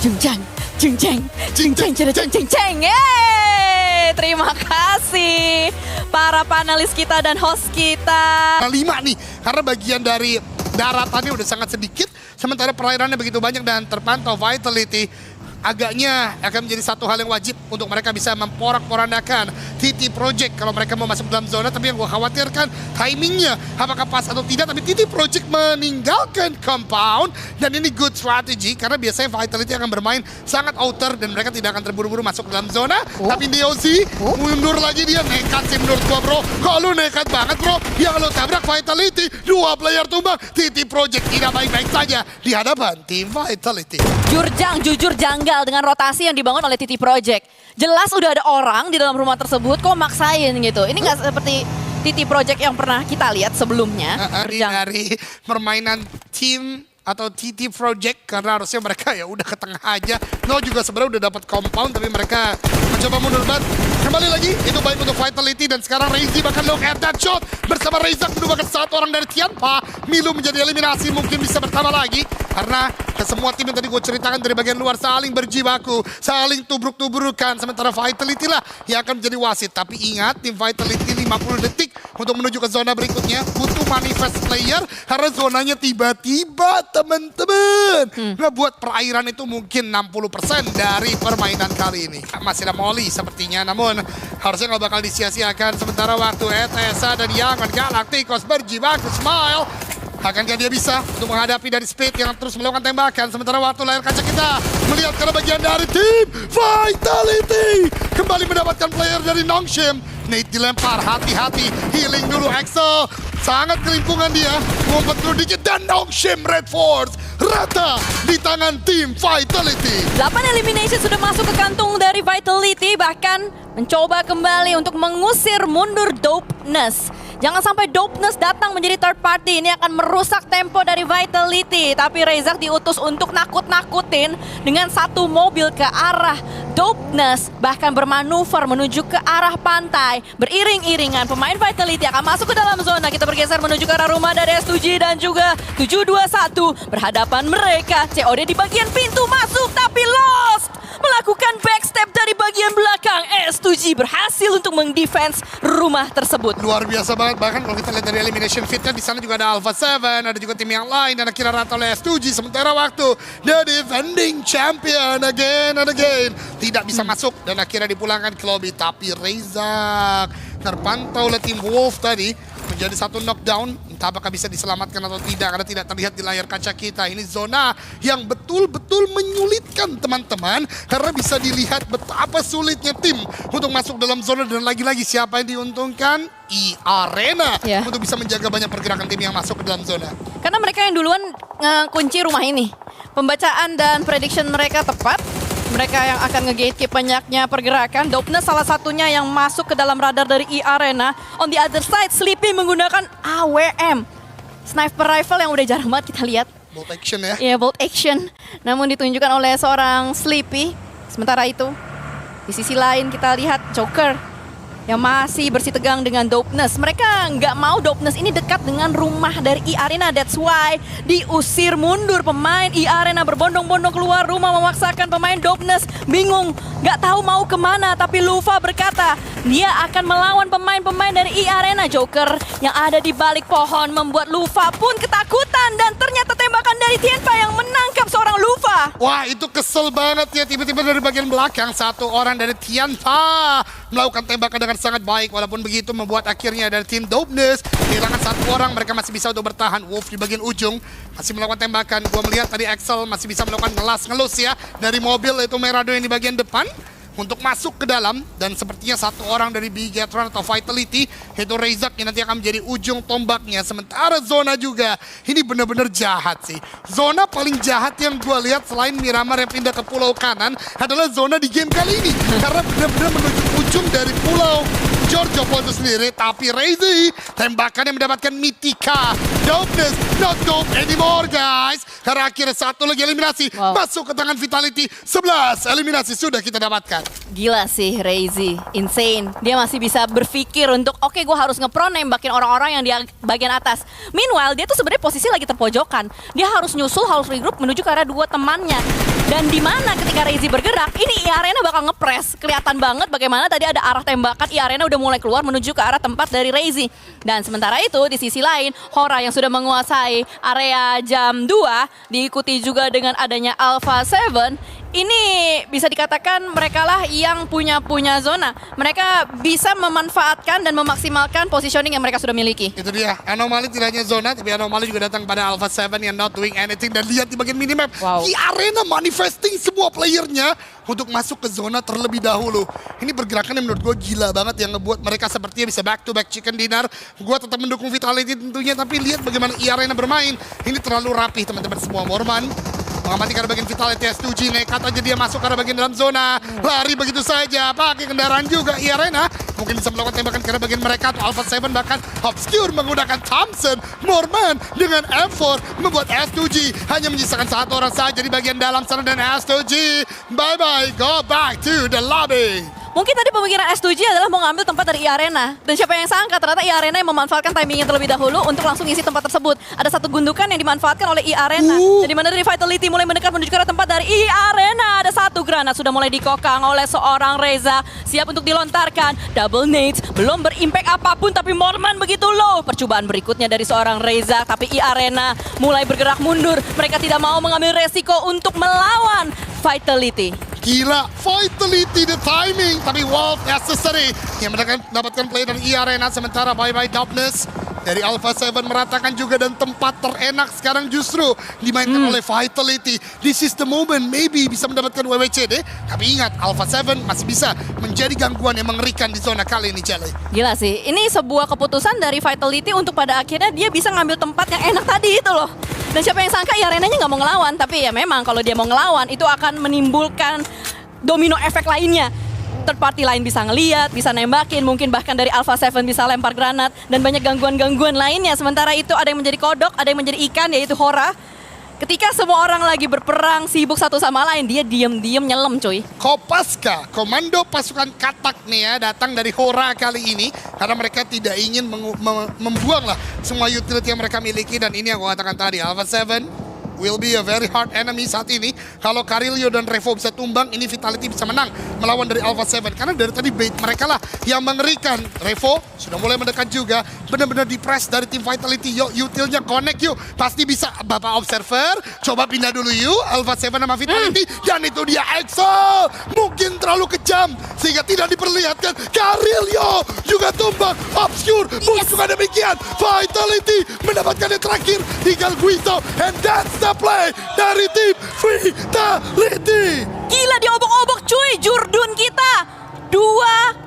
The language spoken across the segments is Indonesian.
Jeng jeng jeng jeng jeng jeng jeng jeng jeng. Yeay, terima kasih para panelis kita dan host kita. 5 nih, karena bagian dari daratannya udah sangat sedikit, sementara perairannya begitu banyak dan terpantau Vitality. Agaknya akan menjadi satu hal yang wajib untuk mereka bisa memporak-porandakan TT Project kalau mereka mau masuk dalam zona. Tapi yang gue khawatirkan timingnya apakah pas atau tidak. Tapi TT Project meninggalkan compound dan ini good strategy karena biasanya Vitality akan bermain sangat outer dan mereka tidak akan terburu-buru masuk dalam zona. Tapi Neozi mundur lagi, dia nekat sih menurut gue bro. Kalau lu nekat banget bro, yang lu tabrak Vitality, 2 player tumbang. TT Project tidak baik-baik saja di hadapan tim Vitality. Jujur janggal dengan rotasi yang dibangun oleh TT Project. Jelas udah ada orang di dalam rumah tersebut, kok maksain gitu. Ini nggak seperti TT Project yang pernah kita lihat sebelumnya. Dari permainan tim atau TT Project, karena harusnya mereka ya udah ke tengah aja. No juga sebenarnya udah dapat compound, tapi mereka mencoba mundur banget. Kembali lagi, itu baik untuk Vitality dan sekarang Reizi bahkan look at that shot. Bersama Reizak menumbangkan satu orang dari Tianpa. Milu menjadi eliminasi, mungkin bisa bertambah lagi. Karena semua tim yang tadi gue ceritakan dari bagian luar saling berjibaku, saling tubruk-tubrukan. Sementara Vitality lah yang akan menjadi wasit. Tapi ingat, tim Vitality 50 detik untuk menuju ke zona berikutnya. Butuh manifest player karena zonanya tiba-tiba teman-teman. Ngebuat perairan itu mungkin 60% dari permainan kali ini. Masih ada Molly sepertinya, namun harusnya nggak bakal disia-siakan. Sementara waktu ETSA dan Young Galacticos berjibaku. Smile. Akankah dia bisa untuk menghadapi dari Speed yang terus melakukan tembakan. Sementara waktu layar kaca kita melihat karena bagian dari tim Vitality kembali mendapatkan player dari Nongshim. Nate dilempar, hati-hati, healing dulu Axel. Sangat kelimpungan dia, ngumpet dulu dikit dan Nongshim Red Force rata di tangan tim Vitality. 8 elimination sudah masuk ke kantung dari Vitality, bahkan mencoba kembali untuk mengusir mundur Dopeness. Jangan sampai Dopeness datang menjadi third party, ini akan merusak tempo dari Vitality. Tapi Reizak diutus untuk nakut-nakutin dengan satu mobil ke arah Dopeness, bahkan bermanuver menuju ke arah pantai. Beriring-iringan pemain Vitality akan masuk ke dalam zona. Kita bergeser menuju ke arah rumah dari S2G dan juga 721 berhadapan mereka. COD di bagian pintu masuk tapi lost. Melakukan backstep dari bagian belakang. S2G berhasil untuk mendefense rumah tersebut. Luar biasa banget, bahkan kalau kita lihat dari elimination fitnya di sana juga ada Alpha 7, ada juga tim yang lain dan akhirnya rata oleh S2G. Sementara waktu the defending champion again and again tidak bisa masuk dan akhirnya dipulangkan ke lobby. Tapi Reizak terpantau oleh tim Wolf tadi menjadi satu knockdown. Entah apakah bisa diselamatkan atau tidak karena tidak terlihat di layar kaca kita. Ini zona yang betul-betul menyulitkan teman-teman karena bisa dilihat betapa sulitnya tim untuk masuk dalam zona. Dan lagi-lagi siapa yang diuntungkan? Arena untuk bisa menjaga banyak pergerakan tim yang masuk ke dalam zona. Karena mereka yang duluan kunci rumah ini. Pembacaan dan prediction mereka tepat. Mereka yang akan nge-gatekeep banyaknya pergerakan. Dopeness salah satunya yang masuk ke dalam radar dari Arena. On the other side, Sleepy menggunakan AWM. Sniper rifle yang udah jarang banget kita lihat. Bolt action ya? Iya, bolt action. Namun ditunjukkan oleh seorang Sleepy. Sementara itu, di sisi lain kita lihat Joker yang masih bersih tegang dengan Dopeness. Mereka nggak mau Dopeness ini dekat dengan rumah dari Arena. That's why diusir mundur pemain Arena, berbondong-bondong keluar rumah memaksakan pemain Dopeness. Bingung, nggak tahu mau kemana. Tapi Lufa berkata dia akan melawan pemain-pemain dari Arena. Joker yang ada di balik pohon membuat Lufa pun ketakutan. Dan ternyata tembakan dari Tianpa yang menangkap seorang Lufa. Wah, itu kesel banget ya, tiba-tiba dari bagian belakang satu orang dari Tianpa melakukan tembakan dengan sangat baik. Walaupun begitu membuat akhirnya dari tim Dopeness kehilangan satu orang. Mereka masih bisa untuk bertahan. Wolf di bagian ujung masih melakukan tembakan. Gua melihat tadi Axel masih bisa melakukan ngelus ya dari mobil itu Merado yang di bagian depan untuk masuk ke dalam. Dan sepertinya satu orang dari Bigetron atau Vitality yaitu Reizak yang nanti akan menjadi ujung tombaknya. Sementara zona juga ini benar-benar jahat sih. Zona paling jahat yang gue lihat selain Miramar yang pindah ke pulau kanan adalah zona di game kali ini. Karena benar-benar menuju ujung dari pulau Giorgio itu sendiri. Tapi Reizi tembakannya mendapatkan Mythica. Dopeness not dope anymore guys. Karena akhirnya satu lagi eliminasi masuk ke tangan Vitality. 11 eliminasi sudah kita dapatkan. Gila sih Reizi, insane. Dia masih bisa berpikir untuk oke, gue harus ngepro nembakin orang-orang yang di bagian atas. Meanwhile dia tuh sebenarnya posisi lagi terpojokan. Dia harus nyusul, harus regroup menuju ke arah dua temannya. Dan di mana ketika Reizi bergerak, ini Arena bakal ngepres. Kelihatan banget bagaimana tadi ada arah tembakan, Arena udah mulai keluar menuju ke arah tempat dari Reizi. Dan sementara itu di sisi lain, Hora yang sudah menguasai area jam 2, diikuti juga dengan adanya Alpha 7. Ini bisa dikatakan mereka lah yang punya zona. Mereka bisa memanfaatkan dan memaksimalkan positioning yang mereka sudah miliki. Itu dia, Anomali tidak hanya zona, tapi Anomali juga datang pada Alpha 7 yang not doing anything. Dan lihat di bagian minimap, di Arena manifesting semua playernya untuk masuk ke zona terlebih dahulu. Ini pergerakan yang menurut gue gila banget yang ngebuat mereka sepertinya bisa back to back chicken dinner. Gue tetap mendukung Vitality tentunya, tapi lihat bagaimana Arena bermain. Ini terlalu rapih teman-teman semua. Morman mengamati ke arah bagian Vitality S2G, nekat aja dia masuk ke arah bagian dalam zona. Lari begitu saja, pakai kendaraan juga Arena. Mungkin bisa melakukan tembakan ke arah bagian mereka atau Alpha 7 bahkan Obscure menggunakan Thompson. Morman dengan M4 membuat S2G hanya menyisakan satu orang saja di bagian dalam sana dan S2G bye-bye, go back to the lobby. Mungkin tadi pemikiran S2G adalah mau ngambil tempat dari Arena. Dan siapa yang sangka ternyata Arena yang memanfaatkan timingnya terlebih dahulu untuk langsung isi tempat tersebut. Ada satu gundukan yang dimanfaatkan oleh Arena. Dan di mana dari Vitality mulai mendekat menuju ke arah tempat dari Arena. Ada satu granat sudah mulai dikokang oleh seorang Reza. Siap untuk dilontarkan. Double nades. Belum berimpact apapun tapi Morman begitu low. Percobaan berikutnya dari seorang Reza. Tapi Arena mulai bergerak mundur. Mereka tidak mau mengambil resiko untuk melawan Vitality. Gila, Vitality the timing, tapi Wolf necessary yang mendapatkan play dari Arena. Sementara bye-bye Darkness dari Alpha 7 meratakan juga, dan tempat terenak sekarang justru dimainkan oleh Vitality. This is the moment, maybe bisa mendapatkan WWCD, tapi ingat Alpha 7 masih bisa menjadi gangguan yang mengerikan di zona kali ini, Jelly. Gila sih, ini sebuah keputusan dari Vitality untuk pada akhirnya dia bisa ngambil tempat yang enak tadi itu loh. Dan siapa yang sangka Arenanya nggak mau ngelawan, tapi ya memang kalau dia mau ngelawan itu akan menimbulkan domino efek lainnya. Third party lain bisa ngeliat, bisa nembakin, mungkin bahkan dari Alpha 7 bisa lempar granat, dan banyak gangguan-gangguan lainnya. Sementara itu ada yang menjadi kodok, ada yang menjadi ikan, yaitu Hora. Ketika semua orang lagi berperang, sibuk satu sama lain, dia diem-diem nyelam cuy. Kopaska, komando pasukan katak nih ya, datang dari Hora kali ini. Karena mereka tidak ingin membuang lah semua utility yang mereka miliki. Dan ini yang gue katakan tadi, Alpha 7 will be a very hard enemy saat ini. Kalau Karilio dan Revo bisa tumbang, ini Vitality bisa menang melawan dari Alpha 7. Karena dari tadi bait mereka lah yang mengerikan. Revo sudah mulai mendekat juga. Benar-benar di-press dari tim Vitality. Yuk, utilnya connect yuk. Pasti bisa. Bapak Observer, coba pindah dulu yuk. Alpha 7 sama Vitality. Dan itu dia Axel. Mungkin terlalu kejam sehingga tidak diperlihatkan. Karilio juga tumbang. Obscure pun juga demikian. Vitality mendapatkan yang terakhir. Tinggal Guizo. And that's the play dari tim Vitality. Gila, diobok-obok cuy, Jurdun kita. 2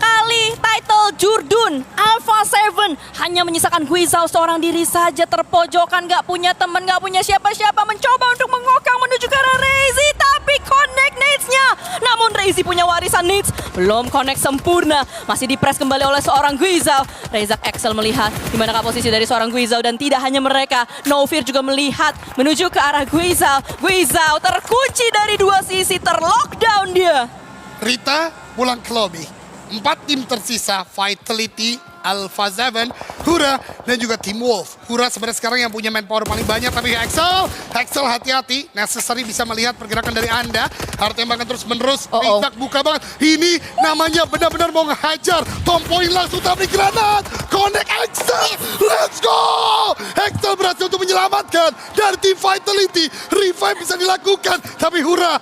kali title Jurdun. Alpha 7 hanya menyisakan Guizao seorang diri saja, terpojokan, gak punya teman, gak punya siapa-siapa, mencoba untuk mengokang menuju ke arah Reizi, tapi connect nades-nya. Namun Reizi punya warisan nades, belum connect sempurna, masih dipress kembali oleh seorang Guizao. Rezak Axel melihat di manakah posisi dari seorang Guizao, dan tidak hanya mereka, Novir juga melihat menuju ke arah Guizao. Guizao terkunci dari 2 sisi, terlockdown dia. Rita pulang ke lobby. 4 tim tersisa, Vitality, Alpha 7, Hura, dan juga Team Wolf. Hura sebenarnya sekarang yang punya manpower paling banyak, tapi Axel hati-hati. Necessary bisa melihat pergerakan dari Anda. Harus tembakan terus-menerus. Rizak buka banget. Ini namanya benar-benar mau ngehajar. Tompoin langsung tabrik granat. Connect Axel. Let's go! Axel berhasil untuk menyelamatkan dari tim Vitality. Revive bisa dilakukan. Tapi Hura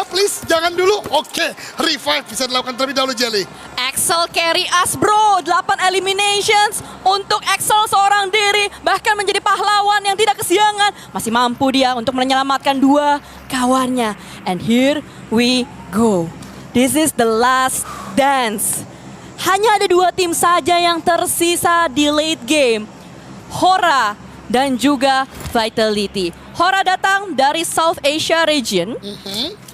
please jangan dulu. Oke, revive bisa dilakukan terlebih dahulu, Jelly. Axel carry us bro, 8 eliminations untuk Axel seorang diri, bahkan menjadi pahlawan yang tidak kesiangan. Masih mampu dia untuk menyelamatkan 2 kawannya. And here we go. This is the last dance. Hanya ada 2 tim saja yang tersisa di late game. Hora dan juga Vitality. Hora datang dari South Asia region.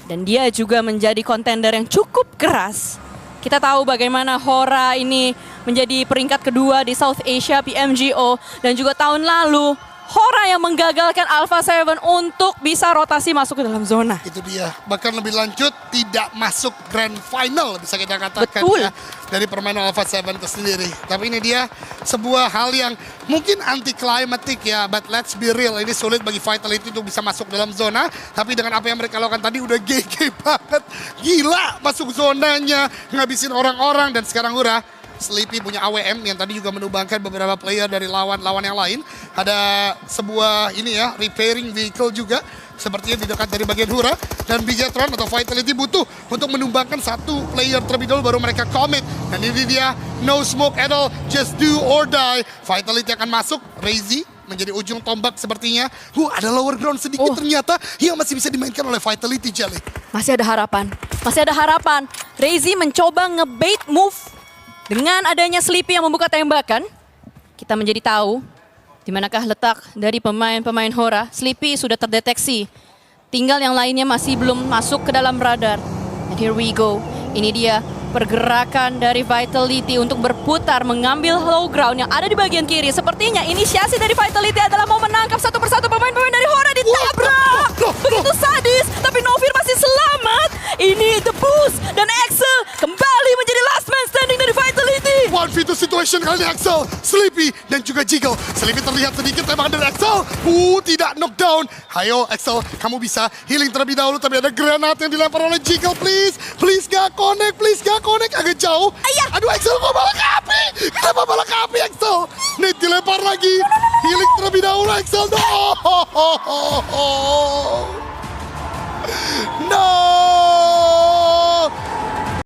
Dan dia juga menjadi kontender yang cukup keras. Kita tahu bagaimana Hora ini menjadi peringkat kedua di South Asia PMGO. Dan juga tahun lalu, Hora yang menggagalkan Alpha 7 untuk bisa rotasi masuk ke dalam zona. Itu dia. Bahkan lebih lanjut, tidak masuk grand final bisa kita katakan Betul. ya dari permainan Alpha 7 itu sendiri. Tapi ini dia sebuah hal yang mungkin anti climatic ya, but let's be real, ini sulit bagi Vitality untuk bisa masuk dalam zona. Tapi dengan apa yang mereka lakukan tadi udah GG banget, gila masuk zonanya, ngabisin orang-orang. Dan sekarang Hura Sleepy punya AWM yang tadi juga menumbangkan beberapa player dari lawan-lawan yang lain. Ada sebuah ini ya, repairing vehicle juga. Sepertinya di dekat dari bagian Hura. Dan Bigetron atau Vitality butuh untuk menumbangkan satu player terlebih dahulu baru mereka commit. Dan ini dia, no smoke at all, just do or die. Vitality akan masuk, Razy menjadi ujung tombak sepertinya. Ada lower ground sedikit ternyata yang masih bisa dimainkan oleh Vitality, Jelly. Masih ada harapan. Masih ada harapan. Razy mencoba ngebait move. Dengan adanya Sleepy yang membuka tembakan, kita menjadi tahu di manakah letak dari pemain-pemain Hora. Sleepy sudah terdeteksi. Tinggal yang lainnya masih belum masuk ke dalam radar. And here we go. Ini dia pergerakan dari Vitality untuk berputar mengambil low ground yang ada di bagian kiri. Sepertinya inisiasi dari Vitality adalah mau menangkap satu persatu pemain-pemain dari Hora. Ditabrak! Begitu sadis, tapi Novir masih selamat. Ini The Boost dan Axel kembali menjadi last man standing dari Vitality. 1v2 situation kali ini Axel, Sleepy dan juga Jiggle. Sleepy terlihat sedikit tembakan dari Axel. Tidak knockdown. Ayo Axel, kamu bisa healing terlebih dahulu. Tapi ada granat yang dilempar oleh Jiggle. Please gak connect, agak jauh. Ayah. Aduh Axel, kok malah ke api? Kenapa malah ke api Axel? Nih dilempar lagi. Healing terlebih dahulu Axel. No!